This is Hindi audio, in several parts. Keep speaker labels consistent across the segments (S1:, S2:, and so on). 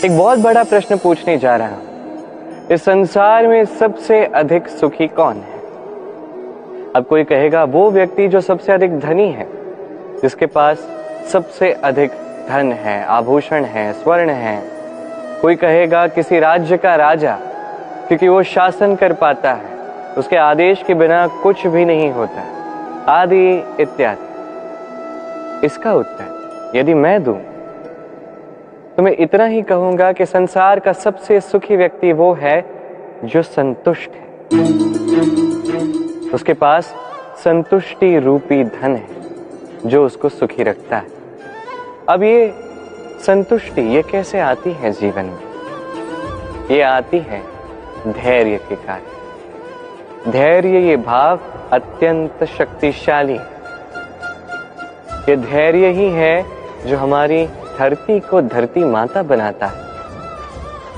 S1: एक बहुत बड़ा प्रश्न पूछने जा रहा हूं। इस संसार में सबसे अधिक सुखी कौन है? अब कोई कहेगा वो व्यक्ति जो सबसे अधिक धनी है, जिसके पास सबसे अधिक धन है, आभूषण है, स्वर्ण है। कोई कहेगा किसी राज्य का राजा, क्योंकि वो शासन कर पाता है, उसके आदेश के बिना कुछ भी नहीं होता, आदि इत्यादि। इसका उत्तर यदि मैं दूं तो मैं इतना ही कहूंगा कि संसार का सबसे सुखी व्यक्ति वो है जो संतुष्ट है। उसके पास संतुष्टि रूपी धन है जो उसको सुखी रखता है। अब ये संतुष्टि ये कैसे आती है जीवन में? ये आती है धैर्य के कारण। धैर्य ये भाव अत्यंत शक्तिशाली है। ये धैर्य ही है जो हमारी धरती को धरती माता बनाता है,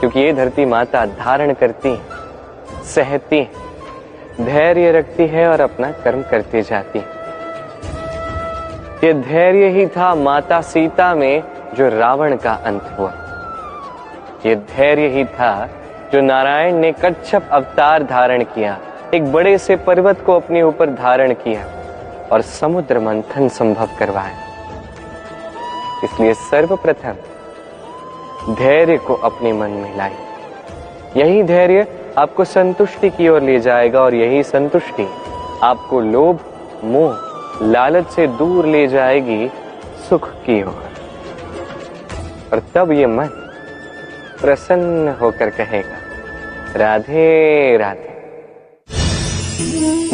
S1: क्योंकि ये धरती माता धारण करती है, सहती है, धैर्य रखती है और अपना कर्म करती जाती है। ये धैर्य ही था माता सीता में जो रावण का अंत हुआ। ये धैर्य ही था जो नारायण ने कच्छप अवतार धारण किया, एक बड़े से पर्वत को अपने ऊपर धारण किया और समुद्र मंथन संभव करवाया। इसलिए सर्वप्रथम धैर्य को अपने मन में लाइए। यही धैर्य आपको संतुष्टि की ओर ले जाएगा और यही संतुष्टि आपको लोभ, मोह, लालच से दूर ले जाएगी सुख की ओर। और तब ये मन प्रसन्न होकर कहेगा राधे राधे।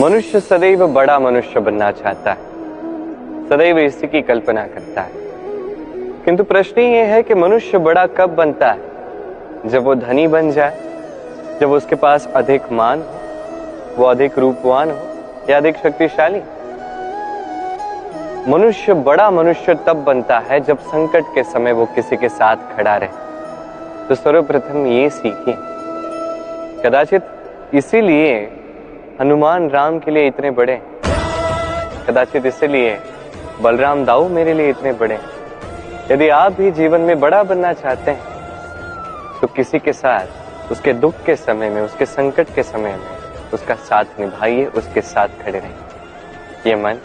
S1: मनुष्य सदैव बड़ा मनुष्य बनना चाहता है, सदैव इसी की कल्पना करता है। किंतु प्रश्न ये है कि मनुष्य बड़ा कब बनता है? जब वो धनी बन जाए, जब उसके पास अधिक मान हो, वो अधिक रूपवान हो या अधिक शक्तिशाली। मनुष्य बड़ा मनुष्य तब बनता है जब संकट के समय वो किसी के साथ खड़ा रहे। तो सर्वप्रथम ये सीखिए। कदाचित इसीलिए हनुमान राम के लिए इतने बड़े, कदाचित इसीलिए बलराम दाऊ मेरे लिए इतने बड़े। यदि आप भी जीवन में बड़ा बनना चाहते हैं तो किसी के साथ उसके दुख के समय में, उसके संकट के समय में उसका साथ निभाइए, उसके साथ खड़े रहिए। ये मन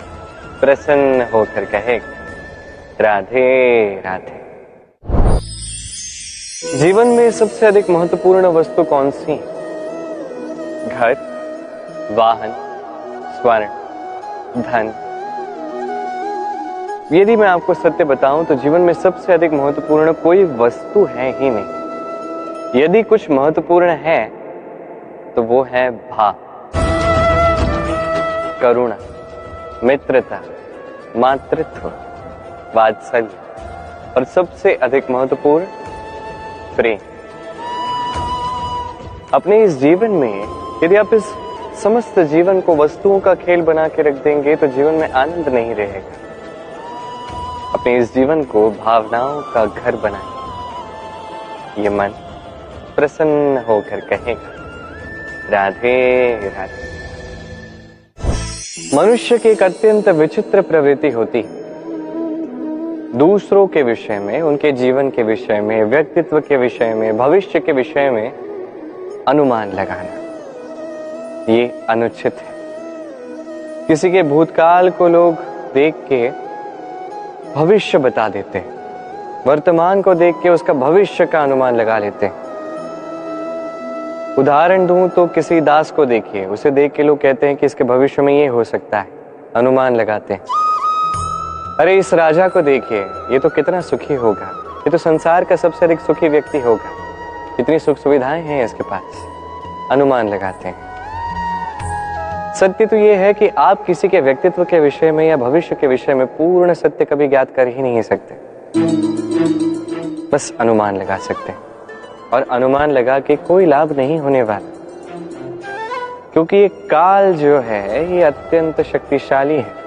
S1: प्रसन्न होकर कहेगा राधे राधे। जीवन में सबसे अधिक महत्वपूर्ण वस्तु कौन सी है? घर, वाहन, स्वर्ण, धन। यदि मैं आपको सत्य बताऊं तो जीवन में सबसे अधिक महत्वपूर्ण कोई वस्तु है ही नहीं। यदि कुछ महत्वपूर्ण है तो वो है भाव, करुणा, मित्रता, मातृत्व, वात्सल्य और सबसे अधिक महत्वपूर्ण प्रेम। अपने इस जीवन में यदि आप इस समस्त जीवन को वस्तुओं का खेल बना के रख देंगे तो जीवन में आनंद नहीं रहेगा। अपने इस जीवन को भावनाओं का घर बनाएं। ये मन प्रसन्न होकर कहेगा राधे राधे। मनुष्य की एक अत्यंत विचित्र प्रवृत्ति होती है दूसरों के विषय में, उनके जीवन के विषय में, व्यक्तित्व के विषय में, भविष्य के विषय में अनुमान लगाना। ये अनुचित है। किसी के भूतकाल को लोग देख के भविष्य बता देते हैं, वर्तमान को देख के उसका भविष्य का अनुमान लगा लेते हैं। उदाहरण दूं तो किसी दास को देखिए, उसे देख के लोग कहते हैं कि इसके भविष्य में ये हो सकता है, अनुमान लगाते हैं। अरे इस राजा को देखिए, ये तो कितना सुखी होगा, ये तो संसार का सबसे अधिक सुखी व्यक्ति होगा, कितनी सुख सुविधाएं हैं इसके पास, अनुमान लगाते हैं। सत्य तो ये है कि आप किसी के व्यक्तित्व के विषय में या भविष्य के विषय में पूर्ण सत्य कभी ज्ञात कर ही नहीं सकते, बस अनुमान लगा सकते हैं। और अनुमान लगा के कोई लाभ नहीं होने वाला, क्योंकि ये काल जो है ये अत्यंत शक्तिशाली है।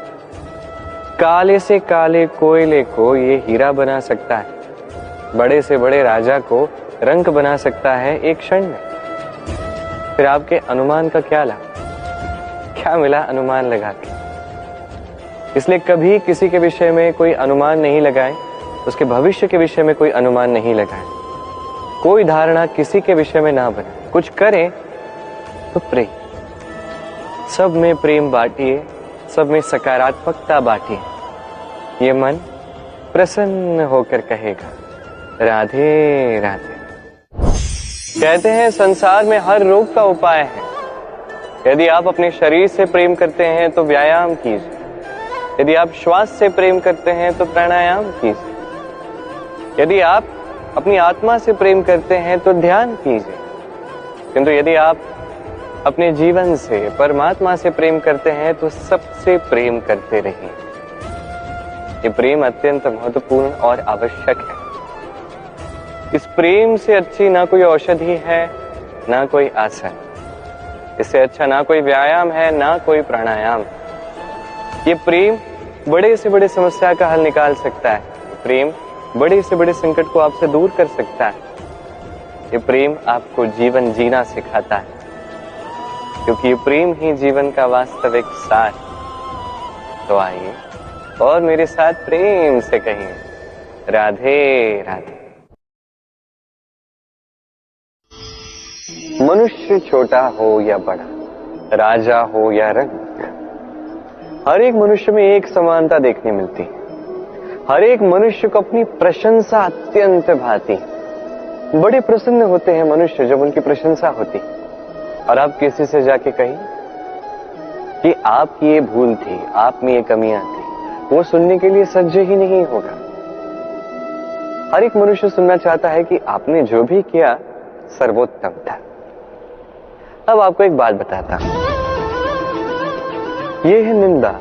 S1: काले से काले कोयले को ये हीरा बना सकता है, बड़े से बड़े राजा को रंक बना सकता है एक क्षण में। फिर आपके अनुमान का क्या लाभ, क्या मिला अनुमान लगा के? इसलिए कभी किसी के विषय में कोई अनुमान नहीं लगाएं, उसके भविष्य के विषय में कोई अनुमान नहीं लगाएं। कोई धारणा किसी के विषय में ना बने, कुछ करें तो प्रेम, सब में प्रेम बांटिए, सब में सकारात्मकता बांटिए। ये मन प्रसन्न होकर कहेगा राधे राधे। कहते हैं संसार में हर रोग का उपाय है। यदि आप अपने शरीर से प्रेम करते हैं तो व्यायाम कीजिए, यदि आप श्वास से प्रेम करते हैं तो प्राणायाम कीजिए, यदि आप अपनी आत्मा से प्रेम करते हैं तो ध्यान कीजिए, किंतु यदि आप अपने जीवन से, परमात्मा से प्रेम करते हैं तो सबसे प्रेम करते रहिए। ये प्रेम अत्यंत महत्वपूर्ण और आवश्यक है। इस प्रेम से अच्छी ना कोई औषधि है, ना कोई आसन, इससे अच्छा ना कोई व्यायाम है, ना कोई प्राणायाम। ये प्रेम बड़े से बड़े समस्या का हल निकाल सकता है। प्रेम बड़े से बड़े संकट को आपसे दूर कर सकता है। ये प्रेम आपको जीवन जीना सिखाता है, क्योंकि ये प्रेम ही जीवन का वास्तविक सार। तो आइए और मेरे साथ प्रेम से कहिए राधे राधे। मनुष्य छोटा हो या बड़ा, राजा हो या रंक, हर एक मनुष्य में एक समानता देखने मिलती है। हर एक मनुष्य को अपनी प्रशंसा अत्यंत भाती। बड़े प्रसन्न होते हैं मनुष्य जब उनकी प्रशंसा होती। और आप किसी से जाके कहिए कि आपकी ये भूल थी, आप में ये कमियां थी, वो सुनने के लिए सज्ज ही नहीं होगा। हर एक मनुष्य सुनना चाहता है कि आपने जो भी किया सर्वोत्तम था। अब आपको एक बात बताता हूं, ये है निंदा,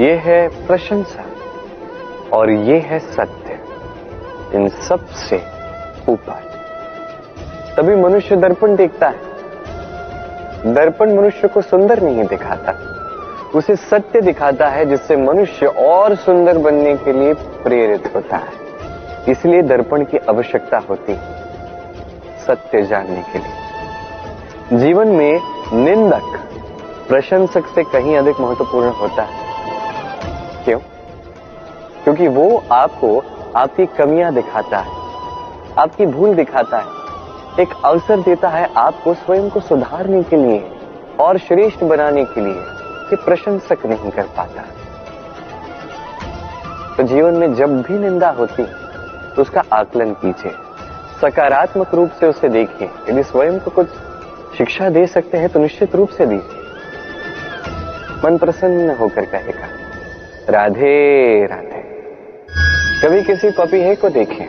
S1: ये है प्रशंसा और ये है सत्य, इन सब से ऊपर। तभी मनुष्य दर्पण देखता है। दर्पण मनुष्य को सुंदर नहीं दिखाता, उसे सत्य दिखाता है, जिससे मनुष्य और सुंदर बनने के लिए प्रेरित होता है। इसलिए दर्पण की आवश्यकता होती है सत्य जानने के लिए। जीवन में निंदक प्रशंसक से कहीं अधिक महत्वपूर्ण होता है। क्यों? क्योंकि वो आपको आपकी कमियां दिखाता है, आपकी भूल दिखाता है, एक अवसर देता है आपको स्वयं को सुधारने के लिए और श्रेष्ठ बनाने के लिए, कि प्रशंसक नहीं कर पाता। तो जीवन में जब भी निंदा होती तो उसका आकलन कीजिए, सकारात्मक रूप से उसे देखिए। यदि स्वयं को कुछ शिक्षा दे सकते हैं तो निश्चित रूप से दीजिए। मन प्रसन्न होकर कहेगा राधे राधे। कभी किसी पपीहे को देखें,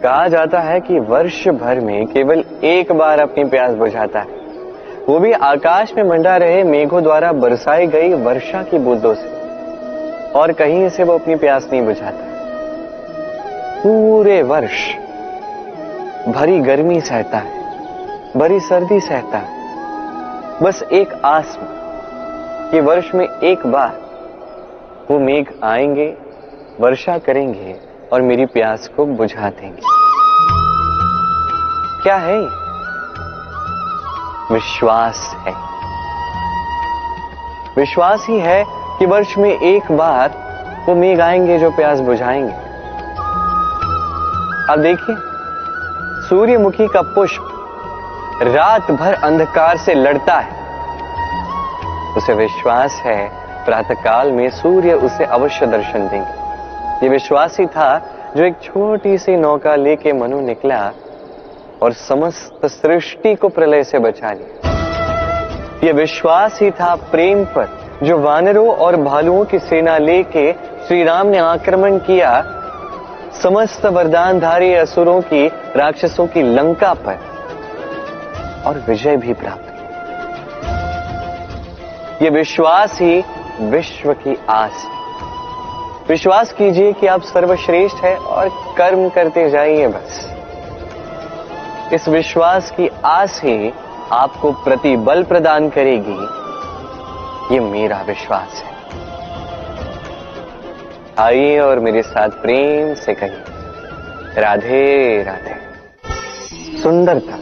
S1: कहा जाता है कि वर्ष भर में केवल एक बार अपनी प्यास बुझाता है, वो भी आकाश में मंडरा रहे मेघों द्वारा बरसाई गई वर्षा की बूंदों से, और कहीं से वो अपनी प्यास नहीं बुझाता। पूरे वर्ष भरी गर्मी सहता है, भरी सर्दी सहता है, बस एक आस में कि वर्ष में एक बार वो मेघ आएंगे, वर्षा करेंगे और मेरी प्यास को बुझा देंगे। क्या है? विश्वास है। विश्वास ही है कि वर्ष में एक बार वो मेघ आएंगे जो प्यास बुझाएंगे। अब देखिए, सूर्यमुखी का पुष्प रात भर अंधकार से लड़ता है, उसे विश्वास है प्रातःकाल में सूर्य उसे अवश्य दर्शन देंगे। ये विश्वास ही था जो एक छोटी सी नौका लेके मनु निकला और समस्त सृष्टि को प्रलय से बचा लिया। ये विश्वास ही था प्रेम पर जो वानरों और भालुओं की सेना लेके श्री राम ने आक्रमण किया, समस्त वरदानधारी असुरों की, राक्षसों की लंका पर, और विजय भी प्राप्त की। ये विश्वास ही विश्व की आस है। विश्वास कीजिए कि आप सर्वश्रेष्ठ हैं और कर्म करते जाइए बस। इस विश्वास की आस ही आपको प्रतिबल प्रदान करेगी, ये मेरा विश्वास है। आइए और मेरे साथ प्रेम से कहिए राधे राधे। सुंदरता,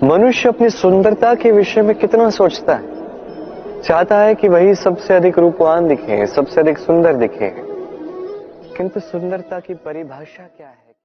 S1: मनुष्य अपनी सुंदरता के विषय में कितना सोचता है। चाहता है कि वही सबसे अधिक रूपवान दिखे, सबसे अधिक सुंदर दिखे, किंतु सुंदरता की परिभाषा क्या है?